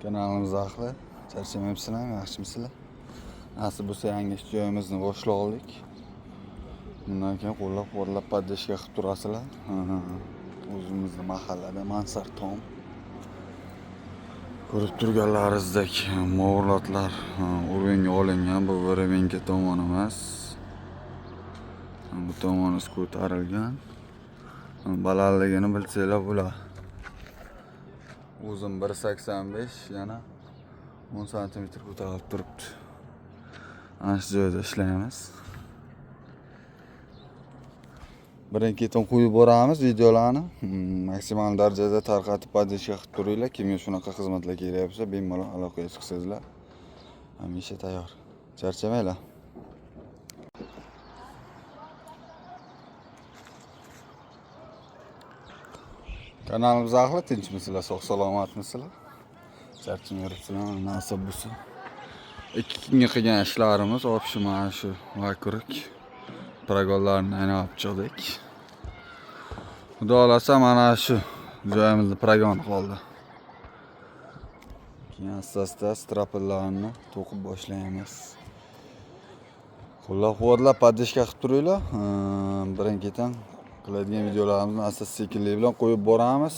Kanalimiz ahli. Charchamayapsizlar, yaxshimisizlar? Nasib bo'lsa yangi joyimizni boshlab oldik. Bundan keyin qo'llab-quvvatlab podдержка qilib turasizlar. O'zimizni mahallada Mansar tom. Ko'rib turganlaringizdek mo'g'ulotlar o'rvenga olingan. Bu Veremenka tomoni emas. Bu tomoni ko'tarilgan. Balandligini bilsanglar bo'ladi. Uzun 1.85, yana 10 cm ko'tarilib turibdi. Ana shu joyda ishlaymiz. Birin-ketin qo'yib boramiz videolarni. Maksimal darajada tarqatib podдержка qilib turinglar. Kimga shunaqa xizmatlar kerak bo'lsa, bemalol aloqaga chiqsanglar. Hamisha tayyor. Charchamanglar. Kanalimiz ahli, tinchmisizlar, sog'-salomatmisizlar? Charcham yuribsizlar, nasib bo'lsa. 2 kunga qilgan ishlarimiz opshi mana shu vakurik pragollarni aynab chiqdik. Xudo xolasa mana shu joyimizda pragon qoldi. Keyin asta-asta strapellarni to'qib boshlaymiz. Qo'llab-quvvatlab podдержка qilib turinglar. Birin-ketin qiladigan videolarimizni asta-sekinlik bilan qo'yib boramiz.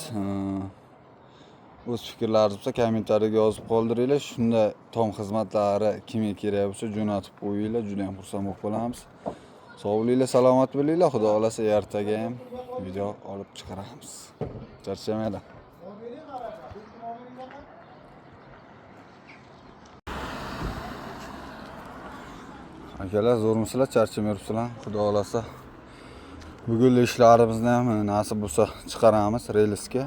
O'z fikrlaringiz bo'lsa kommentariyga yozib qoldiringlar. Shunda tom xizmatlari kimga kerak bo'lsa jo'natib qo'yinglar. Juda ham xursand bo'lib qolamiz. Sog' bo'linglar, salomat bo'linglar. Xudo xolasa ertaga ham video olib chiqaramiz. Charchamanglar. Akalar, zo'rmisizlar? Charchamay yuribsizlar? Xudo xolasa bugungi ishlarimizni ham nasib bo'lsa chiqaramiz relsga.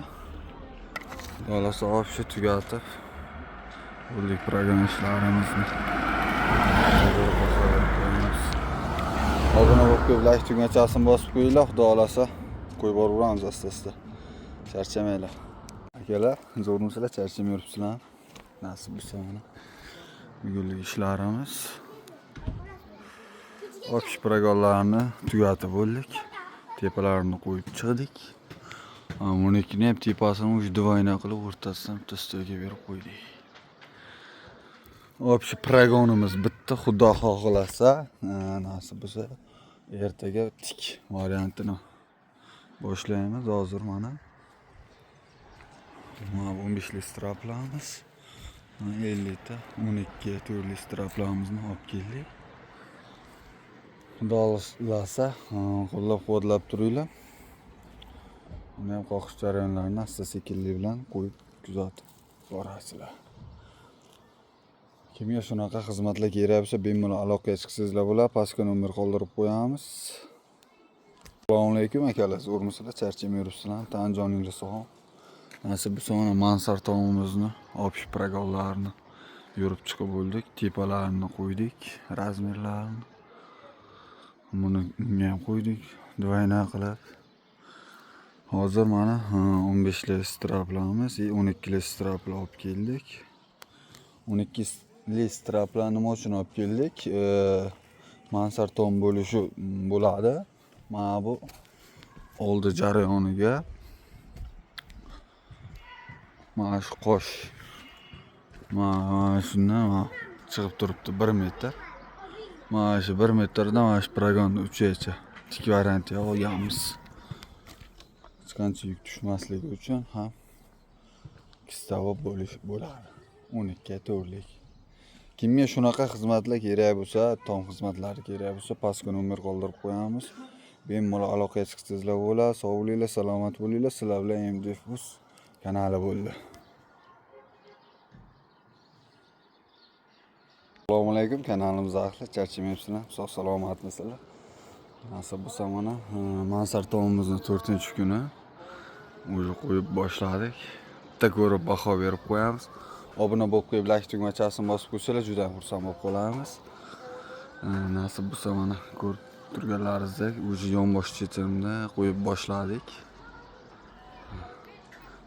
Xudo xolasa opshi tugatib bo'ldik program ishlarimizni. Obuna bo'lib qo'yib, like tugmachasini bosib qo'yinglar. Xudo xolasa qo'yib boraveramiz asta-asta. Charchamanglar. Akalar, zo'rmisizlar? Charchamay yuribsizlar? Nasib bo'lsa mana bugungi ishlarimiz. Opshi progonlarni tugatib bo'ldik. Tepalarini qo'yib chiqdik. Unikini ham tepasini uch divoyna qilib o'rtasidan bitta stolga berib qo'ydik. Opshi progonimiz bitta, Xudo xohlasa, nasib bo'lsa ertaga tik variantini boshlaymiz. Hozir mana 15 lik straplarimiz, 50 ta 12 turli straplarimizni olib keldik. Xudo xolasa qo'llab-quvvatlab turinglar. Buni ham qoqish jarayonlarini asta-sekinlik bilan qo'yib kuzatib borasizlar. Kimga shunaqa xizmatlar kerak bo'lsa, bemalol aloqaga chiqsanglar bo'ladi. Pastga nomer qoldirib qo'yamiz. Assalomu alaykum akalar, zo'rmisizlar? Charchamay yuribsizlar? Tan joningiz sog'. Nasib bo'lsa mana Mansar tomimizni opshi progonlarni yurib chiqib bo'ldik. Tepalarini qo'ydik, razmerlarini. Buni ham qo'ydik, divoyna qilib. Hozir mana 15 lik straplarimiz, 12 lik straplar olib keldik. 12 lik straplar nima uchun olib keldik? Mansar tom bo'lishi bo'ladi. Mana bu oldi jarayoniga mana shu qosh mana shundan chiqib turibdi 1 metr. Mana shu 1 metrdan mana shu pragonni uchigacha tik variantga olganmiz. Hech qancha yuk tushmasligi uchun ham kistavob bo'ladi. 12 to'rlik. Kimga shunaqa xizmatlar kerak bo'lsa, tom xizmatlari kerak bo'lsa, pastga nomer qoldirib qo'yamiz. Bemalol aloqaga chiqsanglar bo'ladi. Sog' bo'linglar, salomat bo'linglar. Sizlar bilan MDFUS kanali bo'ldi. Assalomu alaykum, kanalimiz ahli. Charchamayapsizlar? Sog' salomatmisizlar? Nasib bo'lsa mana Mansar tomimizni 4-kuni o'zi qo'yib boshladik. Bitta ko'rib baho berib qo'yamiz. Obuna bo'lib qo'yib, like tugmachasini bosib qo'ysanglar juda ham xursand bo'lib qolamiz. Nasib bo'lsa mana ko'rib turganlaringizdek, o'zi yonbosh chetimda qo'yib boshladik.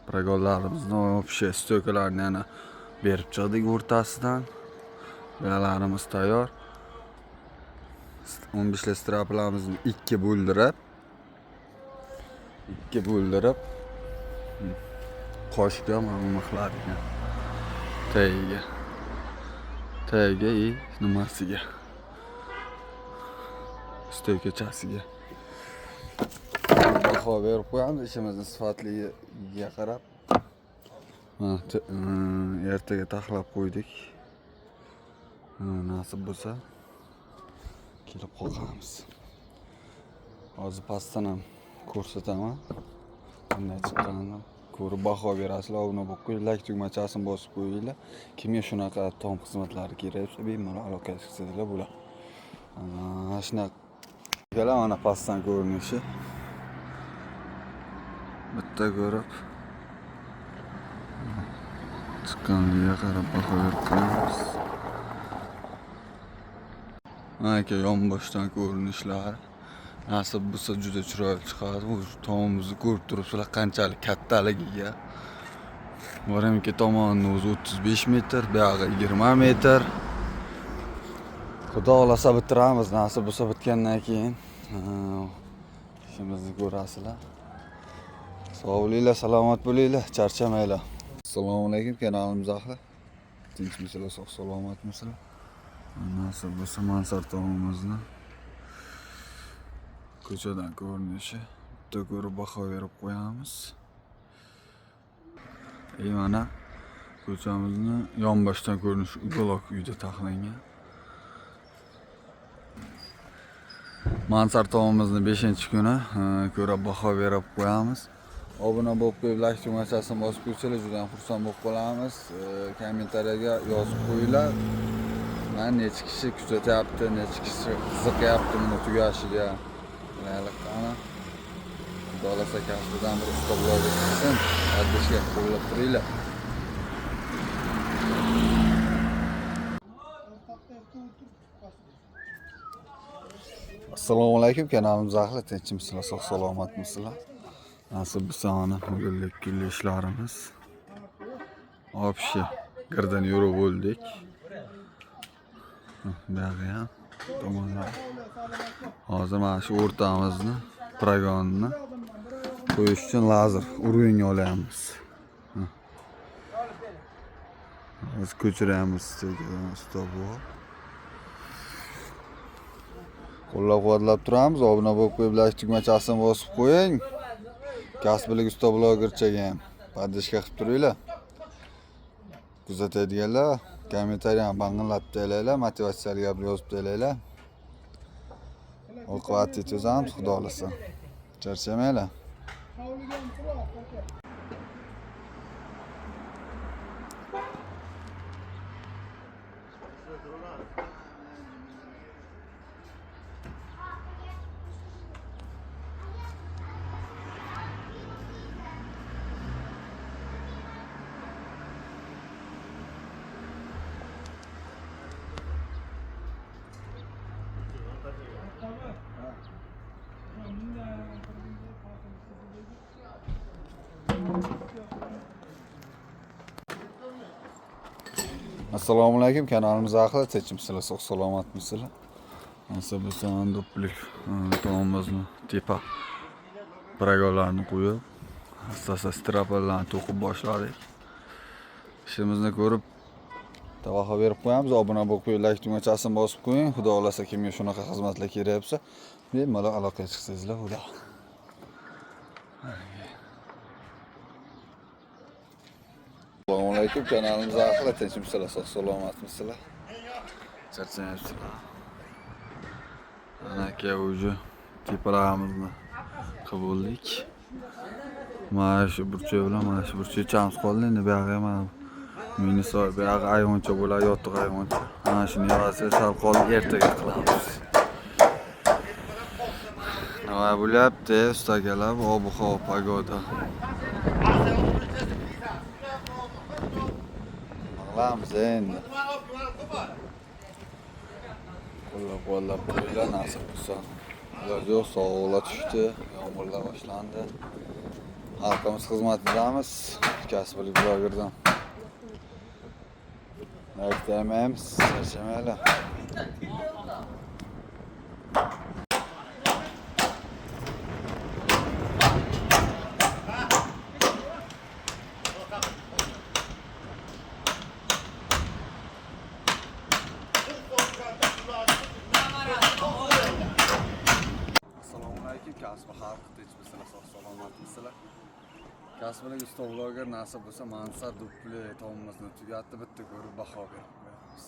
Progonlarimizni opshi stokalarni yana berib chiqdik o'rtasidan. Belalarimiz tayyor. 15 lik straplarimizni 2 bo'ldirib qoshga mixladik. tagiga. Tagiga и nimasiga. Stoykachasiga. Baho berib qo'yamiz ishimizni sifatligiga qarab. Ertaga taxlab qo'ydik. Nasib bo'lsa kelib qoqamiz. Hozir pastdan ham ko'rsataman. Qanday chiqqanini ko'rib baho berasizlar. Obuna bo'lib qo'ying, like tugmachasini bosib qo'yinglar. Kimga shunaqa tom xizmatlari kerak bo'lsa, bemalol aloqa qilsanglar bo'ladi. Shunaqa kelar mana pastdan ko'rinishi. Bitta ko'rib chiqqanligiga qarab baho berib qo'yamiz. Mana aka yonboshdan ko'rinishlari. Nasib bo'lsa juda chiroyli chiqadi. Bu tomimizni ko'rib turibsizlar qanchalik kattaligiga. Boramki tomonni o'zi 35 metr, buyog'i 20 metr. Xudo xolasa bitiramiz. Nasib bo'lsa bitgandan keyin ishimizni ko'rasizlar. Sog' bo'linglar, salomat bo'linglar, charchamanglar. Assalomu alaykum kanalimiz ahli. Tinchmisizlar, sog' salomatmisizlar? Nasib bo'lsa mansar tomimizni ko'chadan ko'rinishi bitta ko'rib baho berib qo'yamiz. Mana ko'chamizni yonboshdan ko'rinishi uyg'oq uyda taxlangan. Mansar tomimizni 5-kuni ko'rib baho berib qo'yamiz. Obuna bo'lib qo'yib, like tugmachasini bosib qo'ysangiz juda ham xursand bo'lib qolamiz. Kommentariyaga yozib qo'yinglar. Mana necha kishi kuzatyapti, necha kishi qiziqyapti buni tugashiga. Layliqqani. Xudo xolasa kasbidan bir usta bloger chiqsin. Adishga qo'llab turinglar. Assalomu alaykum kanalimiz ahli, tinchmisizlar, sog' salomatmisizlar? Nasib bo'lsa mana gullik ishlarimiz. Obshi girdan yurib bo'ldik. Buyog'i ham tomonlar. Hozir mana shu o'rtamizni, pragonni qo'yish uchun lazer urg'unga olyapmiz. Biz ko'chiramiz tegadan stopga. Qo'llab-quvvatlab turamiz. Obuna bo'lib qo'yib, like tugmachasini bosib qo'ying. Kasblik usta blogerchaga ham podishka qilib turinglar. Kuzatadiganlar kommentariyani bang'illatib taylaylar, motivatsiyali gap yozib taylaylar. Oqibatli tuzamiz, xudo xolasa. Charchamanglar. Assalomu alaykum kanalimiz ahli, tinchmisizlar, sog' salomatmisizlar? Nasib bo'lsa do'plik tomimizni tepa paragonlarni qo'yib, asta-asta strapallarni to'qib boshladik. Ishimizni ko'rib baho berib qo'yamiz. Obuna bo'lib qo'yib, like tugmachasini bosib qo'ying. Xudo xolasa kimga shunaqa xizmatlar kerak bo'lsa, bemalol aloqaga chiqsanglar bo'ladi. Assalomu alaykum kanalimiz ahli, tinchmisizlar, sog' salomatmisizlar? Charchayapsizlar? Mana aka o'zi tepalarimizni qilib bo'ldik. Mana shu burchak bilan mana shu burchakchamiz qoldi. Endi bu yerga mana minisoy, bu yerga ayvoncha bo'ladi, yotiq ayvoncha. Mana shuni yig'asiga sal qoldi, ertaga qilamiz. Nima bo'lyapti, ustakalar? Ob-havo, pagoda. Qilamiz endi. Qo'llab qo'yinglar, nasib bo'lsa. Iloji yo'q, sovuqlar tushdi, yomg'irlar boshlandi. Xalqimiz xizmatidamiz, kasblik blogerdan. Aytmaymiz, charchamanglar. kasbi xalq tinchmisizlar, sog' salomatmisizlar? Kasblik usta vloger nasib bo'lsa Mansar dupli tomimizni tugatdi, bitta ko'rib baho berib qo'yamiz.